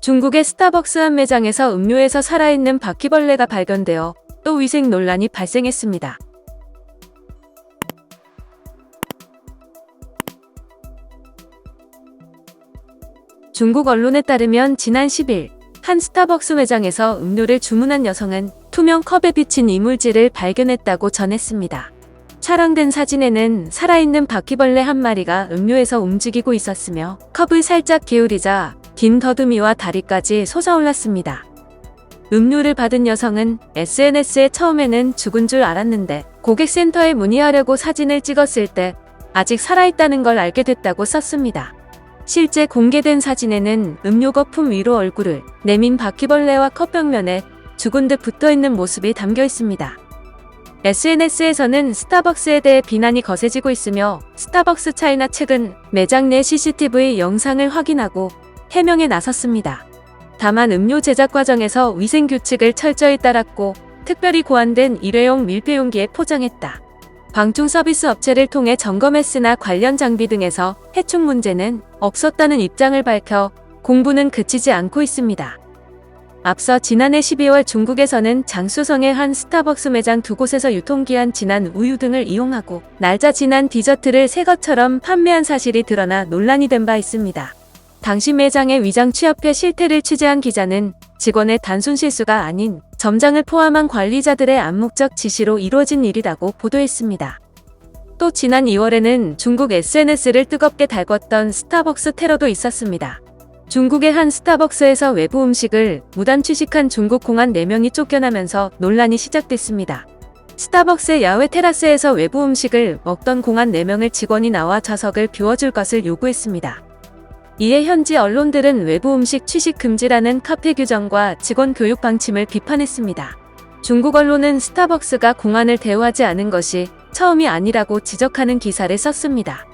중국의 스타벅스 한 매장에서 음료에서 살아있는 바퀴벌레가 발견되어 또 위생 논란이 발생했습니다. 중국 언론에 따르면 지난 10일 한 스타벅스 매장에서 음료를 주문한 여성은 투명 컵에 비친 이물질을 발견했다고 전했습니다. 촬영된 사진에는 살아있는 바퀴벌레 한 마리가 음료에서 움직이고 있었으며 컵을 살짝 기울이자 긴 더듬이와 다리까지 솟아올랐습니다. 음료를 받은 여성은 SNS에 처음에는 죽은 줄 알았는데 고객센터에 문의하려고 사진을 찍었을 때 아직 살아있다는 걸 알게 됐다고 썼습니다. 실제 공개된 사진에는 음료 거품 위로 얼굴을 내민 바퀴벌레와 컵 벽면에 죽은 듯 붙어있는 모습이 담겨 있습니다. SNS에서는 스타벅스에 대해 비난이 거세지고 있으며 스타벅스 차이나 측은 매장 내 CCTV 영상을 확인하고 해명에 나섰습니다. 다만 음료 제작 과정에서 위생 규칙을 철저히 따랐고 특별히 고안된 일회용 밀폐용기에 포장했다. 방충 서비스 업체를 통해 점검했으나 관련 장비 등에서 해충 문제는 없었다는 입장을 밝혀 공부는 그치지 않고 있습니다. 앞서 지난해 12월 중국에서는 장쑤성의 한 스타벅스 매장 두 곳에서 유통기한 지난 우유 등을 이용하고 날짜 지난 디저트를 새 것처럼 판매한 사실이 드러나 논란이 된 바 있습니다. 당시 매장의 위장 취업회 실태를 취재한 기자는 직원의 단순 실수가 아닌 점장을 포함한 관리자들의 암묵적 지시로 이루어진 일이라고 보도했습니다. 또 지난 2월에는 중국 SNS를 뜨겁게 달궜던 스타벅스 테러도 있었습니다. 중국의 한 스타벅스에서 외부 음식을 무단 취식한 중국 공안 4명이 쫓겨나면서 논란이 시작됐습니다. 스타벅스의 야외 테라스에서 외부 음식을 먹던 공안 4명을 직원이 나와 좌석을 비워줄 것을 요구했습니다. 이에 현지 언론들은 외부 음식 취식 금지라는 카페 규정과 직원 교육 방침을 비판했습니다. 중국 언론은 스타벅스가 공안을 대우하지 않은 것이 처음이 아니라고 지적하는 기사를 썼습니다.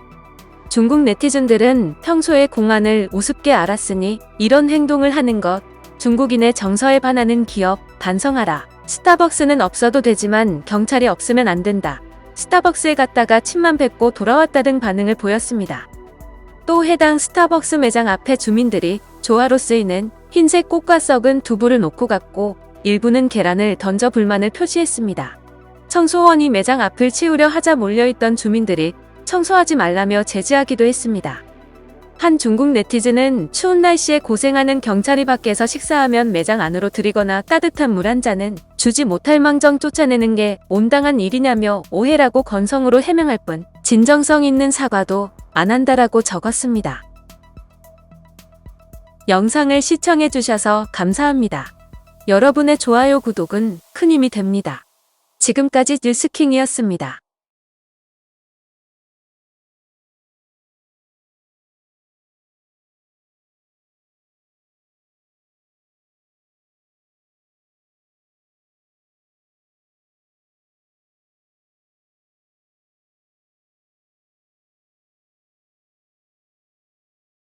중국 네티즌들은 평소에 공안을 우습게 알았으니 이런 행동을 하는 것, 중국인의 정서에 반하는 기업, 반성하라. 스타벅스는 없어도 되지만 경찰이 없으면 안 된다. 스타벅스에 갔다가 침만 뱉고 돌아왔다 등 반응을 보였습니다. 또 해당 스타벅스 매장 앞에 주민들이 조화로 쓰이는 흰색 꽃과 썩은 두부를 놓고 갔고 일부는 계란을 던져 불만을 표시했습니다. 청소원이 매장 앞을 치우려 하자 몰려있던 주민들이 청소하지 말라며 제지하기도 했습니다. 한 중국 네티즌은 추운 날씨에 고생하는 경찰이 밖에서 식사하면 매장 안으로 들이거나 따뜻한 물 한 잔은 주지 못할 망정 쫓아내는 게 온당한 일이냐며 오해라고 건성으로 해명할 뿐 진정성 있는 사과도 안 한다라고 적었습니다. 영상을 시청해주셔서 감사합니다. 여러분의 좋아요, 구독은 큰 힘이 됩니다. 지금까지 뉴스킹이었습니다.